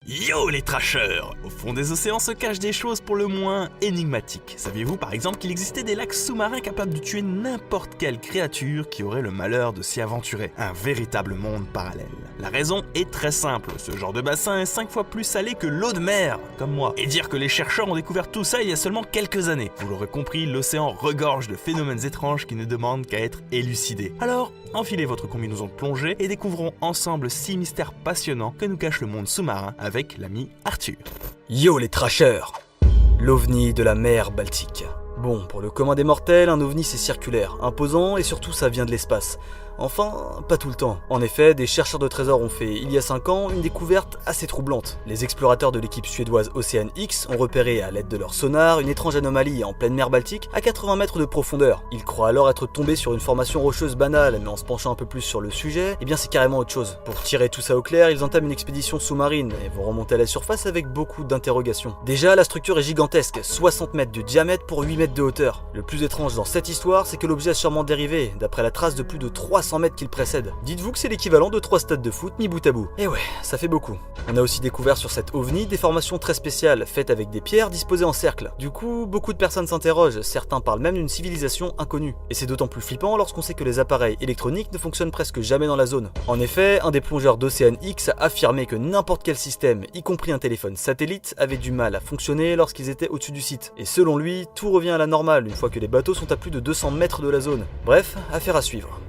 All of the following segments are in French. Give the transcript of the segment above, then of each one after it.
Yo les trashers! Au fond des océans se cachent des choses pour le moins énigmatiques. Saviez-vous par exemple qu'il existait des lacs sous-marins capables de tuer n'importe quelle créature qui aurait le malheur de s'y aventurer? Un véritable monde parallèle. La raison est très simple, ce genre de bassin est 5 fois plus salé que l'eau de mer, comme moi. Et dire que les chercheurs ont découvert tout ça il y a seulement quelques années. Vous l'aurez compris, l'océan regorge de phénomènes étranges qui ne demandent qu'à être élucidés. Alors, enfilez votre combinaison de plongée et découvrons ensemble 6 mystères passionnants que nous cache le monde sous-marin avec l'ami Arthur. Yo les trashers! L'OVNI de la mer Baltique. Bon, pour le commun des mortels, un ovni c'est circulaire, imposant et surtout ça vient de l'espace. Enfin, pas tout le temps. En effet, des chercheurs de trésors ont fait, il y a 5 ans, une découverte assez troublante. Les explorateurs de l'équipe suédoise Ocean X ont repéré à l'aide de leur sonar une étrange anomalie en pleine mer Baltique à 80 mètres de profondeur. Ils croient alors être tombés sur une formation rocheuse banale, mais en se penchant un peu plus sur le sujet, eh bien c'est carrément autre chose. Pour tirer tout ça au clair, ils entament une expédition sous-marine et vont remonter à la surface avec beaucoup d'interrogations. Déjà, la structure est gigantesque, 60 mètres de diamètre pour 8 mètres de hauteur. Le plus étrange dans cette histoire, c'est que l'objet a sûrement dérivé, d'après la trace de plus de 300 mètres qui le précède. Dites-vous que c'est l'équivalent de 3 stades de foot mis bout à bout. Et ouais, ça fait beaucoup. On a aussi découvert sur cette OVNI des formations très spéciales, faites avec des pierres disposées en cercle. Du coup, beaucoup de personnes s'interrogent, certains parlent même d'une civilisation inconnue. Et c'est d'autant plus flippant lorsqu'on sait que les appareils électroniques ne fonctionnent presque jamais dans la zone. En effet, un des plongeurs d'Ocean X a affirmé que n'importe quel système, y compris un téléphone satellite, avait du mal à fonctionner lorsqu'ils étaient au-dessus du site. Et selon lui, tout revient à la normale une fois que les bateaux sont à plus de 200 mètres de la zone. Bref, affaire à suivre.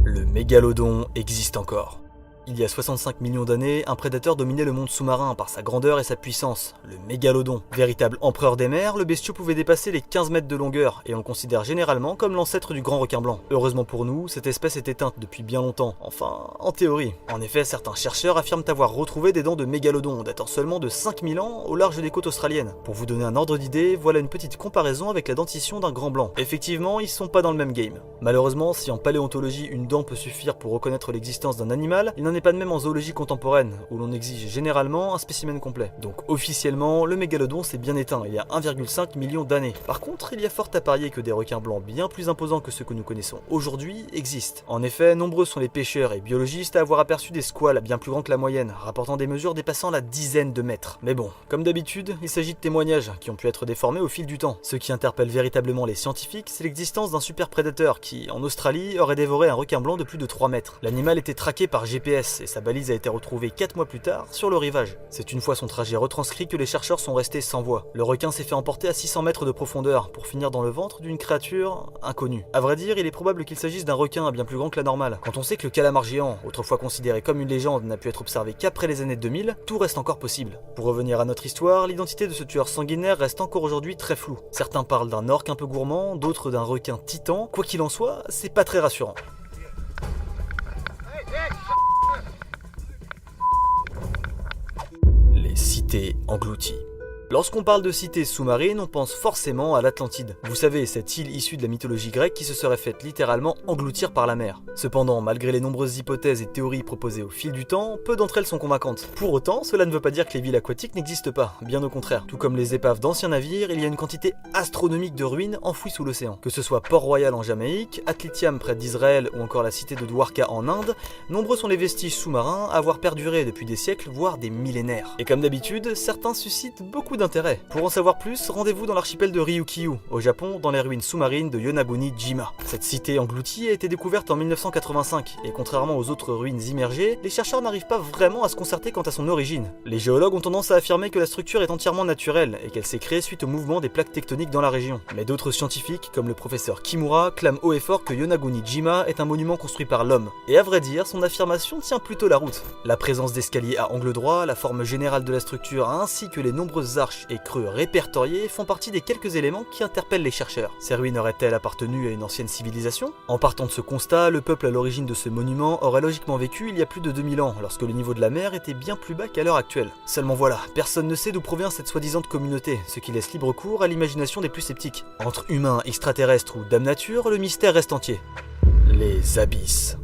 Le mégalodon existe encore. Il y a 65 millions d'années, un prédateur dominait le monde sous-marin par sa grandeur et sa puissance, le mégalodon. Véritable empereur des mers, le bestiau pouvait dépasser les 15 mètres de longueur et on le considère généralement comme l'ancêtre du grand requin blanc. Heureusement pour nous, cette espèce est éteinte depuis bien longtemps, enfin, en théorie. En effet, certains chercheurs affirment avoir retrouvé des dents de mégalodon datant seulement de 5000 ans au large des côtes australiennes. Pour vous donner un ordre d'idée, voilà une petite comparaison avec la dentition d'un grand blanc. Effectivement, ils sont pas dans le même game. Malheureusement, si en paléontologie une dent peut suffire pour reconnaître l'existence d'un animal, il n'en est pas de même en zoologie contemporaine, où l'on exige généralement un spécimen complet. Donc officiellement, le mégalodon s'est bien éteint il y a 1,5 million d'années. Par contre, il y a fort à parier que des requins blancs bien plus imposants que ceux que nous connaissons aujourd'hui existent. En effet, nombreux sont les pêcheurs et biologistes à avoir aperçu des squales bien plus grands que la moyenne, rapportant des mesures dépassant la dizaine de mètres. Mais bon, comme d'habitude, il s'agit de témoignages qui ont pu être déformés au fil du temps. Ce qui interpelle véritablement les scientifiques, c'est l'existence d'un super prédateur qui, en Australie, aurait dévoré un requin blanc de plus de 3 mètres. L'animal était traqué par GPS et sa balise a été retrouvée 4 mois plus tard sur le rivage. C'est une fois son trajet retranscrit que les chercheurs sont restés sans voix. Le requin s'est fait emporter à 600 mètres de profondeur pour finir dans le ventre d'une créature inconnue. A vrai dire, il est probable qu'il s'agisse d'un requin bien plus grand que la normale. Quand on sait que le calamar géant, autrefois considéré comme une légende, n'a pu être observé qu'après les années 2000, tout reste encore possible. Pour revenir à notre histoire, l'identité de ce tueur sanguinaire reste encore aujourd'hui très floue. Certains parlent d'un orque un peu gourmand, d'autres d'un requin titan. Quoi qu'il en soit, c'est pas très rassurant. Les cités englouties. Lorsqu'on parle de cités sous-marines, on pense forcément à l'Atlantide. Vous savez, cette île issue de la mythologie grecque qui se serait faite littéralement engloutir par la mer. Cependant, malgré les nombreuses hypothèses et théories proposées au fil du temps, peu d'entre elles sont convaincantes. Pour autant, cela ne veut pas dire que les villes aquatiques n'existent pas, bien au contraire. Tout comme les épaves d'anciens navires, il y a une quantité astronomique de ruines enfouies sous l'océan. Que ce soit Port-Royal en Jamaïque, Atlitiam près d'Israël ou encore la cité de Dwarka en Inde, nombreux sont les vestiges sous-marins à avoir perduré depuis des siècles, voire des millénaires. Et comme d'habitude, certains suscitent beaucoup d'intérêt. Pour en savoir plus, rendez-vous dans l'archipel de Ryukyu, au Japon, dans les ruines sous-marines de Yonaguni-jima. Cette cité engloutie a été découverte en 1985, et contrairement aux autres ruines immergées, les chercheurs n'arrivent pas vraiment à se concerter quant à son origine. Les géologues ont tendance à affirmer que la structure est entièrement naturelle, et qu'elle s'est créée suite au mouvement des plaques tectoniques dans la région. Mais d'autres scientifiques, comme le professeur Kimura, clament haut et fort que Yonaguni-jima est un monument construit par l'homme. Et à vrai dire, son affirmation tient plutôt la route. La présence d'escaliers à angle droit, la forme générale de la structure, ainsi que les nombreuses arches et creux répertoriés font partie des quelques éléments qui interpellent les chercheurs. Ces ruines auraient-elles appartenu à une ancienne civilisation? En partant de ce constat, le peuple à l'origine de ce monument aurait logiquement vécu il y a plus de 2000 ans, lorsque le niveau de la mer était bien plus bas qu'à l'heure actuelle. Seulement voilà, personne ne sait d'où provient cette soi-disant communauté, ce qui laisse libre cours à l'imagination des plus sceptiques. Entre humains, extraterrestres ou dame nature, le mystère reste entier. Les abysses.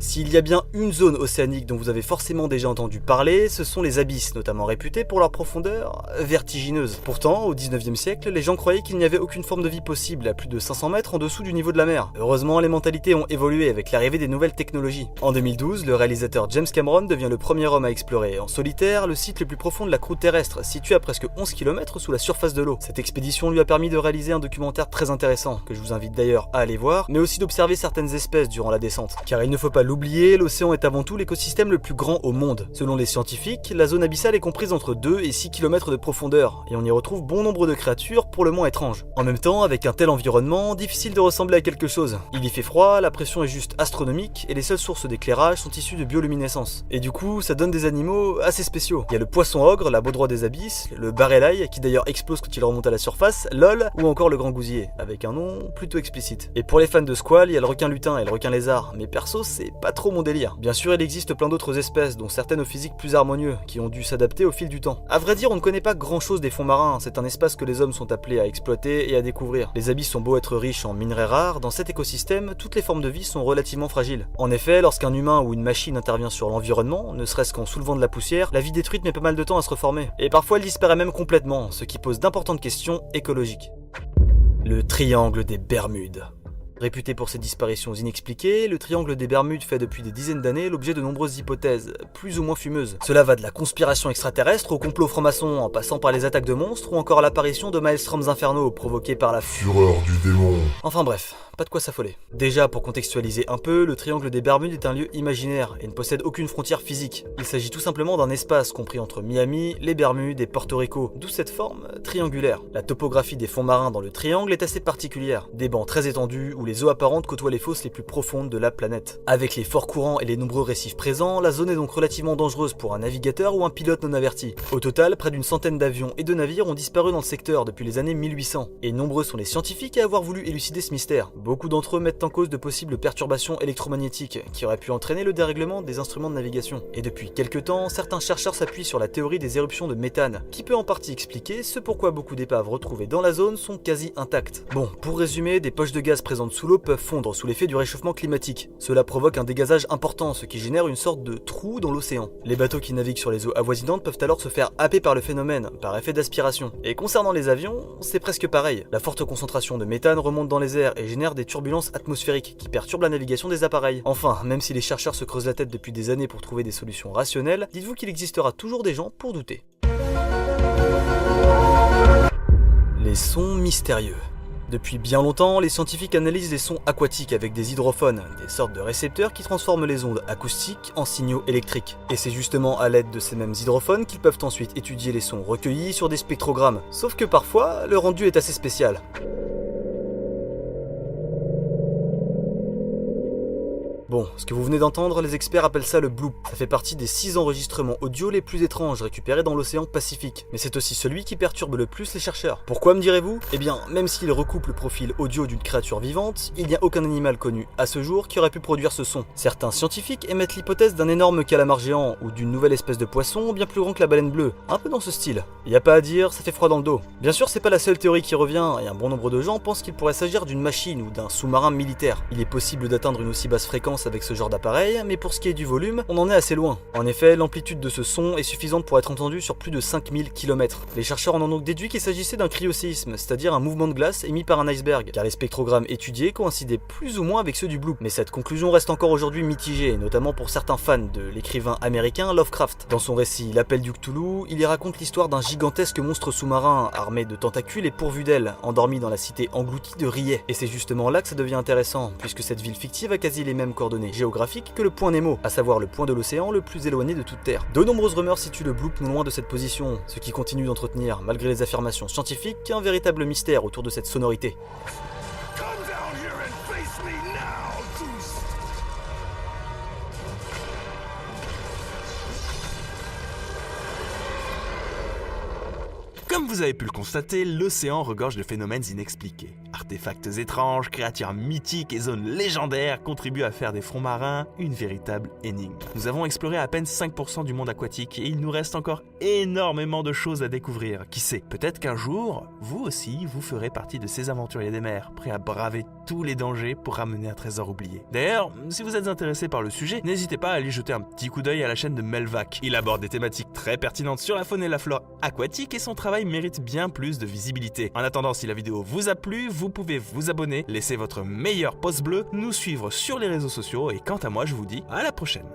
S'il y a bien une zone océanique dont vous avez forcément déjà entendu parler, ce sont les abysses, notamment réputés pour leur profondeur vertigineuse. Pourtant, au 19e siècle, les gens croyaient qu'il n'y avait aucune forme de vie possible à plus de 500 mètres en dessous du niveau de la mer. Heureusement, les mentalités ont évolué avec l'arrivée des nouvelles technologies. En 2012, le réalisateur James Cameron devient le premier homme à explorer en solitaire le site le plus profond de la croûte terrestre, situé à presque 11 km sous la surface de l'eau. Cette expédition lui a permis de réaliser un documentaire très intéressant, que je vous invite d'ailleurs à aller voir, mais aussi d'observer certaines espèces durant la descente. Car il ne faut pas l'oublier, l'océan est avant tout l'écosystème le plus grand au monde. Selon les scientifiques, la zone abyssale est comprise entre 2 et 6 km de profondeur, et on y retrouve bon nombre de créatures pour le moins étranges. En même temps, avec un tel environnement, difficile de ressembler à quelque chose. Il y fait froid, la pression est juste astronomique, et les seules sources d'éclairage sont issues de bioluminescence. Et du coup, ça donne des animaux assez spéciaux. Il y a le poisson ogre, la baudroie des abysses, le barrel-eye, qui d'ailleurs explose quand il remonte à la surface, lol, ou encore le grand gousier, avec un nom plutôt explicite. Et pour les fans de squale, il y a le requin lutin et le requin lézard, mais perso, c'est pas trop mon délire. Bien sûr, il existe plein d'autres espèces, dont certaines au physique plus harmonieux, qui ont dû s'adapter au fil du temps. À vrai dire, on ne connaît pas grand chose des fonds marins, c'est un espace que les hommes sont appelés à exploiter et à découvrir. Les abysses sont beaux être riches en minerais rares, dans cet écosystème, toutes les formes de vie sont relativement fragiles. En effet, lorsqu'un humain ou une machine intervient sur l'environnement, ne serait-ce qu'en soulevant de la poussière, la vie détruite met pas mal de temps à se reformer. Et parfois elle disparaît même complètement, ce qui pose d'importantes questions écologiques. Le triangle des Bermudes. Réputé pour ses disparitions inexpliquées, le triangle des Bermudes fait depuis des dizaines d'années l'objet de nombreuses hypothèses, plus ou moins fumeuses. Cela va de la conspiration extraterrestre au complot franc-maçon, en passant par les attaques de monstres ou encore l'apparition de maelstroms infernaux provoqués par la fureur du démon. Enfin bref, pas de quoi s'affoler. Déjà, pour contextualiser un peu, le triangle des Bermudes est un lieu imaginaire et ne possède aucune frontière physique. Il s'agit tout simplement d'un espace compris entre Miami, les Bermudes et Porto Rico, d'où cette forme triangulaire. La topographie des fonds marins dans le triangle est assez particulière. Des bancs très étendus où les eaux apparentes côtoient les fosses les plus profondes de la planète. Avec les forts courants et les nombreux récifs présents, la zone est donc relativement dangereuse pour un navigateur ou un pilote non averti. Au total, près d'une centaine d'avions et de navires ont disparu dans le secteur depuis les années 1800, et nombreux sont les scientifiques à avoir voulu élucider ce mystère. Beaucoup d'entre eux mettent en cause de possibles perturbations électromagnétiques qui auraient pu entraîner le dérèglement des instruments de navigation. Et depuis quelques temps, certains chercheurs s'appuient sur la théorie des éruptions de méthane, qui peut en partie expliquer ce pourquoi beaucoup d'épaves retrouvées dans la zone sont quasi intactes. Bon, pour résumer, des poches de gaz présentes sous l'eau peuvent fondre sous l'effet du réchauffement climatique. Cela provoque un dégazage important, ce qui génère une sorte de trou dans l'océan. Les bateaux qui naviguent sur les eaux avoisinantes peuvent alors se faire happer par le phénomène, par effet d'aspiration. Et concernant les avions, c'est presque pareil. La forte concentration de méthane remonte dans les airs et génère des turbulences atmosphériques qui perturbent la navigation des appareils. Enfin, même si les chercheurs se creusent la tête depuis des années pour trouver des solutions rationnelles, dites-vous qu'il existera toujours des gens pour douter. Les sons mystérieux. Depuis bien longtemps, les scientifiques analysent les sons aquatiques avec des hydrophones, des sortes de récepteurs qui transforment les ondes acoustiques en signaux électriques. Et c'est justement à l'aide de ces mêmes hydrophones qu'ils peuvent ensuite étudier les sons recueillis sur des spectrogrammes. Sauf que parfois, le rendu est assez spécial. Bon, ce que vous venez d'entendre, les experts appellent ça le bloop. Ça fait partie des 6 enregistrements audio les plus étranges récupérés dans l'océan Pacifique. Mais c'est aussi celui qui perturbe le plus les chercheurs. Pourquoi, me direz-vous ? Eh bien, même s'il recoupe le profil audio d'une créature vivante, il n'y a aucun animal connu à ce jour qui aurait pu produire ce son. Certains scientifiques émettent l'hypothèse d'un énorme calamar géant ou d'une nouvelle espèce de poisson bien plus grand que la baleine bleue. Un peu dans ce style. Y a pas à dire, ça fait froid dans le dos. Bien sûr, c'est pas la seule théorie qui revient, et un bon nombre de gens pensent qu'il pourrait s'agir d'une machine ou d'un sous-marin militaire. Il est possible d'atteindre une aussi basse fréquence avec ce genre d'appareil, mais pour ce qui est du volume, on en est assez loin. En effet, l'amplitude de ce son est suffisante pour être entendue sur plus de 5000 km. Les chercheurs en ont donc déduit qu'il s'agissait d'un cryoséisme, c'est-à-dire un mouvement de glace émis par un iceberg, car les spectrogrammes étudiés coïncidaient plus ou moins avec ceux du bloop. Mais cette conclusion reste encore aujourd'hui mitigée, notamment pour certains fans de l'écrivain américain Lovecraft. Dans son récit L'Appel du Cthulhu, il y raconte l'histoire d'un gigantesque monstre sous-marin armé de tentacules et pourvu d'ailes, endormi dans la cité engloutie de Riet. Et c'est justement là que ça devient intéressant, puisque cette ville fictive a quasi les mêmes coordonnées géographiques que le point Nemo, à savoir le point de l'océan le plus éloigné de toute Terre. De nombreuses rumeurs situent le bloop non loin de cette position, ce qui continue d'entretenir, malgré les affirmations scientifiques, un véritable mystère autour de cette sonorité. Comme vous avez pu le constater, l'océan regorge de phénomènes inexpliqués. Artefacts étranges, créatures mythiques et zones légendaires contribuent à faire des fonds marins une véritable énigme. Nous avons exploré à peine 5% du monde aquatique et il nous reste encore énormément de choses à découvrir. Qui sait, peut-être qu'un jour, vous aussi, vous ferez partie de ces aventuriers des mers, prêts à braver tous les dangers pour ramener un trésor oublié. D'ailleurs, si vous êtes intéressé par le sujet, n'hésitez pas à aller jeter un petit coup d'œil à la chaîne de Melvac. Il aborde des thématiques très pertinentes sur la faune et la flore aquatique et son travail mérite bien plus de visibilité. En attendant, si la vidéo vous a plu, vous pouvez vous abonner, laisser votre meilleur pouce bleu, nous suivre sur les réseaux sociaux et quant à moi, je vous dis à la prochaine.